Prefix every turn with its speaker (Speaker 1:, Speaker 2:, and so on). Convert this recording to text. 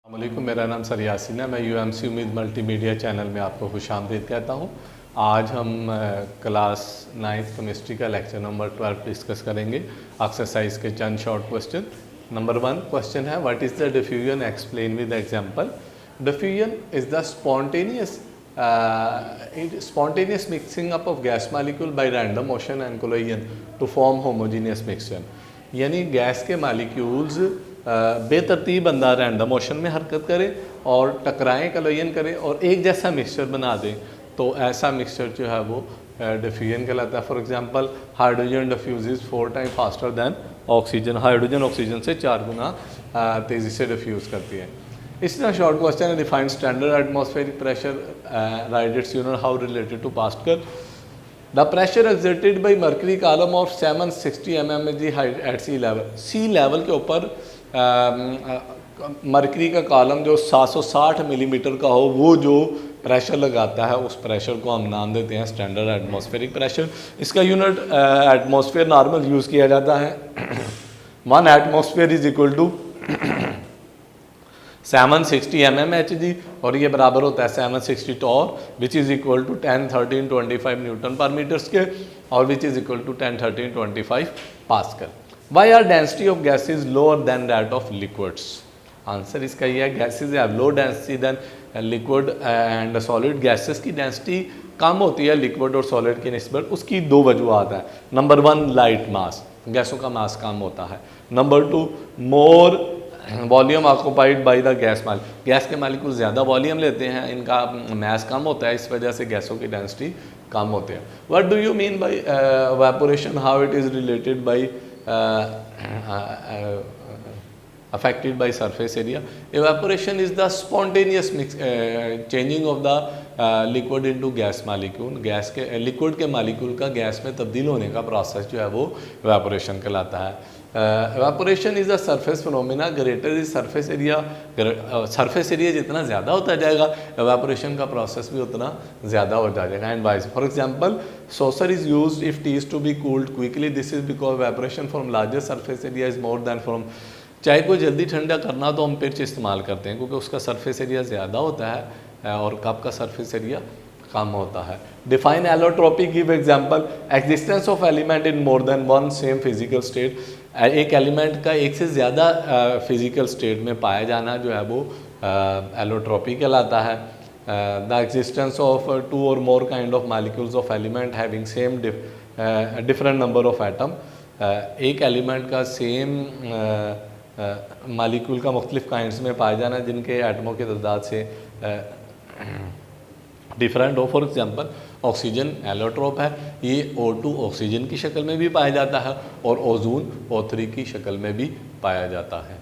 Speaker 1: अस्सलामुअलैकुम, मेरा नाम सर यासीन है। मैं यूएमसी उम्मीद मल्टीमीडिया चैनल में आपको खुशामदीद कहता हूँ। आज हम क्लास 9th केमिस्ट्री का लेक्चर नंबर 12 डिस्कस करेंगे। एक्सरसाइज के चंद शॉर्ट क्वेश्चन। नंबर 1 क्वेश्चन है, what is the diffusion, explain with example. Diffusion is the spontaneous mixing up of gas molecule by random motion and collision to form homogeneous mixture। यानी gas के molecules बेतरतीब अंदाज random motion में हरकत करें और टकराएं, कलोयन करें और एक जैसा मिक्सचर बना दें, तो ऐसा मिक्सचर जो है वो डिफ्यूजन कहलाता है। For example, hydrogen diffuse 4 time faster than oxygen. Hydrogen oxygen से 4 गुना तेज़ी से डिफ्यूज़ करती है। इस तरह शॉर्ट क्वेश्चन है, define standard atmospheric pressure, write its unit, how related to pascal. The pressure exerted by mercury column of 760 mmHg at sea level। Sea level के ऊपर मरकरी का कॉलम जो 760 मिलीमीटर का हो, वो जो प्रेशर लगाता है उस प्रेशर को हम नाम देते हैं स्टैंडर्ड एटमॉस्फेरिक प्रेशर। इसका यूनिट एटमॉस्फेयर नॉर्मल यूज़ किया जाता है। 1 atmosphere is equal to 760 mmHg और ये बराबर होता है 760 torr, which is equal to 10 13 25 newton per metres के, और which is equal to 10 13 25 pascal. Why are density of gases lower than that of liquids. Answer इसका ये है, gases have low density than liquid and solid. Gases की density कम होती है liquid और solid की निस्बत। उसकी 2 वजूहत है। नंबर 1, लाइट मास, गैसों का मास कम होता है। Number 2, more volume occupied by the gas mall. Gas के मालिक्यूल ज़्यादा वॉल्यूम लेते हैं, इनका मास कम होता है, इस वजह से गैसों की डेंसिटी कम होती है। What do you mean by evaporation, how it is related by affected by surface area। evaporation is the spontaneous changing of the liquid into gas molecule। Gas के लिक्विड के मालिक्यूल का गैस में तब्दील होने का process जो है वो evaporation कहलाता है। evaporation is a surface phenomena, greater is surface area। surface area जितना ज़्यादा होता जाएगा evaporation का प्रोसेस भी उतना ज़्यादा हो जाएगा। And wise, for example, saucer is used if tea is to be cooled quickly। this is because evaporation from larger surface area is more than from। चाय को जल्दी ठंडा करना तो हम पिच इस्तेमाल करते हैं क्योंकि उसका सरफेस एरिया ज़्यादा होता है और कप का सरफेस एरिया कम होता है। Define allotropy, give example. Existence of element in more than one same physical state. एक एलिमेंट का एक से ज़्यादा फिजिकल स्टेट में पाया जाना जो है वो एलोट्रोपी कहलाता है। द एग्जिस्टेंस ऑफ 2 और more kind of molecules of element having same different number of atom. एक एलिमेंट का सेम मालिक्यूल का मुख्तलिफ काइंड्स में पाया जाना जिनके एटमों की तादाद से डिफरेंट हो। फॉर एग्जांपल, ऑक्सीजन एलोट्रोप है, ये O2 ऑक्सीजन की शक्ल में भी पाया जाता है और ओजोन O3 की शक्ल में भी पाया जाता है।